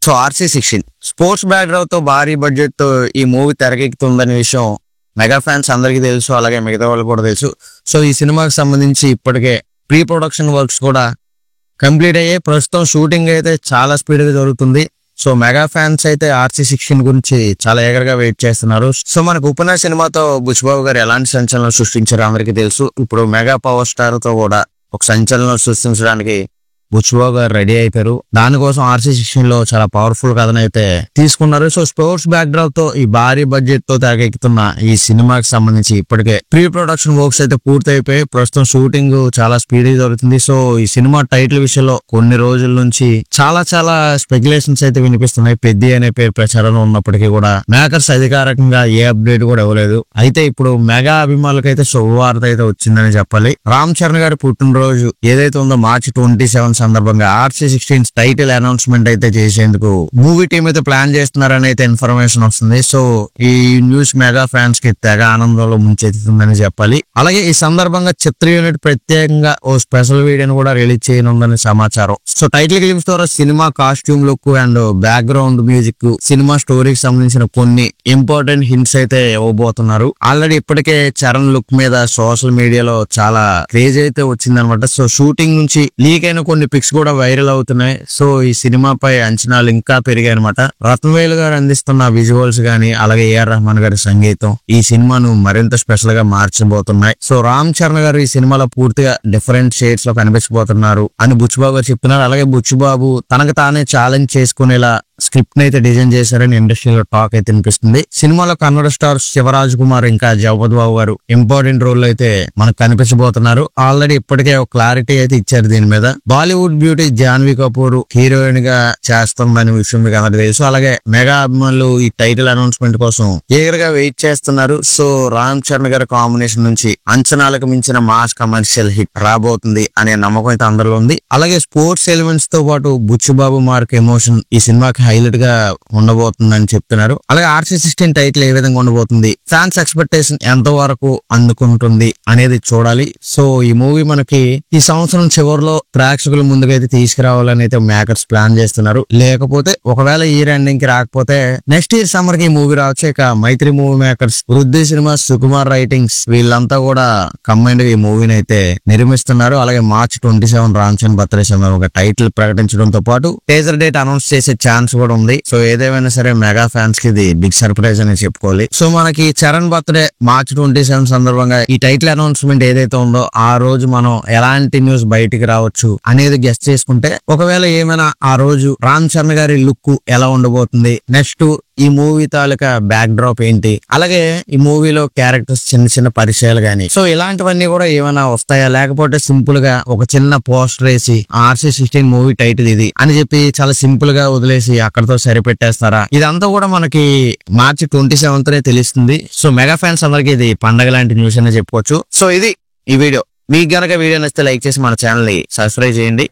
So RC16 sports background తో భారీ budget తో ఈ మూవీ తెరకెక్కుతుందనే విషయం మెగా ఫ్యాన్స్ అందరికీ తెలుసు, అలాగే మిగతా వాళ్ళు కూడా తెలుసు. సో ఈ సినిమాకి సంబంధించి ఇప్పటికే ప్రీ ప్రొడక్షన్ వర్క్స్ కూడా కంప్లీట్ అయ్యే, ప్రస్తుతం షూటింగ్ అయితే చాలా స్పీడ్ గా జరుగుతుంది. సో మెగా ఫ్యాన్స్ అయితే RC16 గురించి చాలా ఎగరగా వెయిట్ చేస్తున్నారు. సో మనకు ఉపన్యాస సినిమాతో బుచ్చిబాబు గారు ఎలాంటి సంచలనం సృష్టించారో అందరికీ తెలుసు. ఇప్పుడు మెగా పవర్ స్టార్ తో కూడా ఒక సంచలనం సృష్టించడానికి బుచ్చిబాబు గారు రెడీ అయిపోయారు. దానికోసం RC16 లో చాలా పవర్ఫుల్ కథను అయితే తీసుకున్నారు. సో స్పోర్ట్స్ బ్యాక్డ్రాప్ తో ఈ భారీ బడ్జెట్ తో తెరకెక్కుతున్న ఈ సినిమాకి సంబంధించి ఇప్పటికే ప్రీ ప్రొడక్షన్ వర్క్స్ అయితే పూర్తి అయిపోయి ప్రస్తుతం షూటింగ్ చాలా స్పీడ్ గా జరుగుతుంది. సో ఈ సినిమా టైటిల్ విషయంలో కొన్ని రోజుల నుంచి చాలా స్పెక్యులేషన్స్ అయితే వినిపిస్తున్నాయి. పెద్ది అనే పేరు ప్రచారంలో ఉన్నప్పటికీ కూడా మేకర్స్ అధికారికంగా ఏ అప్డేట్ కూడా ఇవ్వలేదు. అయితే ఇప్పుడు మెగా అభిమానులకు అయితే శుభవార్త అయితే వచ్చిందని చెప్పాలి. రామ్ చరణ్ గారి పుట్టినరోజు ఏదైతే ఉందో March 27 సందర్భంగా RC16 టైటిల్ అనౌన్స్మెంట్ అయితే చేసేందుకు మూవీ టీం అయితే ప్లాన్ చేస్తున్నారని అయితే ఇన్ఫర్మేషన్ వస్తుంది. సో ఈ న్యూస్ మెగా ఫ్యాన్స్ కి తెగ ఆనందంలో ముంచెత్తుతుందని చెప్పాలి. అలాగే ఈ సందర్భంగా చిత్ర యూనిట్ ప్రత్యేకంగా ఓ స్పెషల్ వీడియోని కూడా రిలీజ్ చేయనుందని సమాచారం. సో టైటిల్ గ్లిమ్స్ ద్వారా cinema costume look and background music, cinema స్టోరీకి సంబంధించిన కొన్ని ఇంపార్టెంట్ హింట్స్ అయితే ఇవ్వబోతున్నారు. ఆల్రెడీ ఇప్పటికే చరణ్ లుక్ మీద సోషల్ మీడియాలో చాలా క్రేజ్ అయితే వచ్చిందనమాట. సో షూటింగ్ నుంచి లీక్ అయిన కొన్ని పిక్స్ కూడా వైరల్ అవుతున్నాయి. సో ఈ సినిమాపై అంచనాలు ఇంకా పెరిగాయి అనమాట. రత్నవేలు గారు అందిస్తున్న విజువల్స్ గానీ, అలాగే AR రెహమాన్ గారి సంగీతం ఈ సినిమాను మరింత స్పెషల్ గా మార్చబోతున్నాయి. సో రామ్ చరణ్ గారు ఈ సినిమాలో పూర్తిగా డిఫరెంట్ షేడ్స్ లో కనిపించబోతున్నారు అని బుచ్చిబాబు గారు చెప్తున్నారు. అలాగే బుచ్చిబాబు తనకు తానే ఛాలెంజ్ చేసుకునేలా స్క్రిప్ట్ ని అయితే డిజైన్ చేశారని ఇండస్ట్రీలో టాక్ అయితే వినిపిస్తుంది. సినిమాలో కన్నడ స్టార్ శివరాజ్ కుమార్ ఇంకా జగపతి బాబు గారు ఇంపార్టెంట్ రోల్ అయితే మనకు కనిపించబోతున్నారు. ఆల్రెడీ ఇప్పటికే ఒక క్లారిటీ అయితే ఇచ్చారు దీని మీద. బాలీవుడ్ బ్యూటీ జాన్వీ కపూర్ హీరోయిన్ గా చేస్తుందనే విషయం మీకు అందరికీ తెలుసు. అలాగే మెగా అభిమానులు ఈ టైటిల్ అనౌన్స్మెంట్ కోసం ఈగర్గా వెయిట్ చేస్తున్నారు. సో రామ్ చరణ్ గారి కాంబినేషన్ నుంచి అంచనాలకు మించిన మాస్ కమర్షియల్ హిట్ రాబోతుంది అనే నమ్మకం అయితే అందరిలో ఉంది. అలాగే స్పోర్ట్స్ ఎలిమెంట్స్ తో పాటు బుచ్చిబాబు మార్క్ ఎమోషన్ ఈ సినిమాకి హైలైట్ గా ఉండబోతుందని చెప్తున్నారు. అలాగే RC16 టైటిల్ ఏ విధంగా ఉండబోతుంది, ఫ్యాన్స్ ఎక్స్పెక్టేషన్ ఎంత వరకు అందుకుంటుంది అనేది చూడాలి. సో ఈ మూవీ మనకి ఈ సంవత్సరం చివరిలో ప్రేక్షకుల ముందుకైతే తీసుకురావాలని అయితే మేకర్స్ ప్లాన్ చేస్తున్నారు. లేకపోతే ఒకవేళ ఇయర్ ఎండింగ్ కి రాకపోతే నెక్స్ట్ ఇయర్ సమ్మర్ కి ఈ మూవీ రావచ్చు. ఇక మైత్రి మూవీ మేకర్స్, వృద్ధి సినిమా, సుకుమార్ రైటింగ్స్ వీళ్ళంతా కూడా కంబైన్డ్ ఈ మూవీని అయితే నిర్మిస్తున్నారు. అలాగే March 27 రామ్ చరణ్ బర్త్డే సందర్భంగా టైటిల్ ప్రకటించడంతో పాటు టీజర్ డేట్ అనౌన్స్ చేసే ఛాన్స్ కూడా ఉంది. సో ఏదేమైనా సరే మెగా ఫ్యాన్స్ కి ఇది బిగ్ సర్ప్రైజ్ అని చెప్పుకోవాలి. సో మనకి చరణ్ బర్త్డే March 27 సందర్భంగా ఈ టైటిల్ అనౌన్స్మెంట్ ఏదైతే ఉందో ఆ రోజు మనం ఎలాంటి న్యూస్ బయటికి రావచ్చు అనేది గెస్ట్ చేసుకుంటే, ఒకవేళ ఏమైనా ఆ రోజు రామ్ చరణ్ గారి లుక్ ఎలా ఉండబోతుంది, నెక్స్ట్ ఈ మూవీ తాలూకా బ్యాక్ డ్రాప్ ఏంటి, అలాగే ఈ మూవీలో క్యారెక్టర్స్ చిన్న పరిచయాలు గానీ, సో ఇలాంటివన్నీ కూడా ఏమైనా వస్తాయా, లేకపోతే సింపుల్ గా ఒక చిన్న పోస్టర్ వేసి RC16 మూవీ టైటిల్ ఇది అని చెప్పి చాలా సింపుల్ గా వదిలేసి అక్కడతో సరిపెట్టేస్తారా, ఇదంతా కూడా మనకి March 27 తెలుస్తుంది. సో మెగా ఫ్యాన్స్ అందరికి ఇది పండగ లాంటి న్యూస్ అనే చెప్పుకోవచ్చు. సో ఇది ఈ వీడియో. మీకు గనక వీడియో నచ్చితే లైక్ చేసి మన ఛానల్ ని సబ్స్క్రైబ్ చేయండి.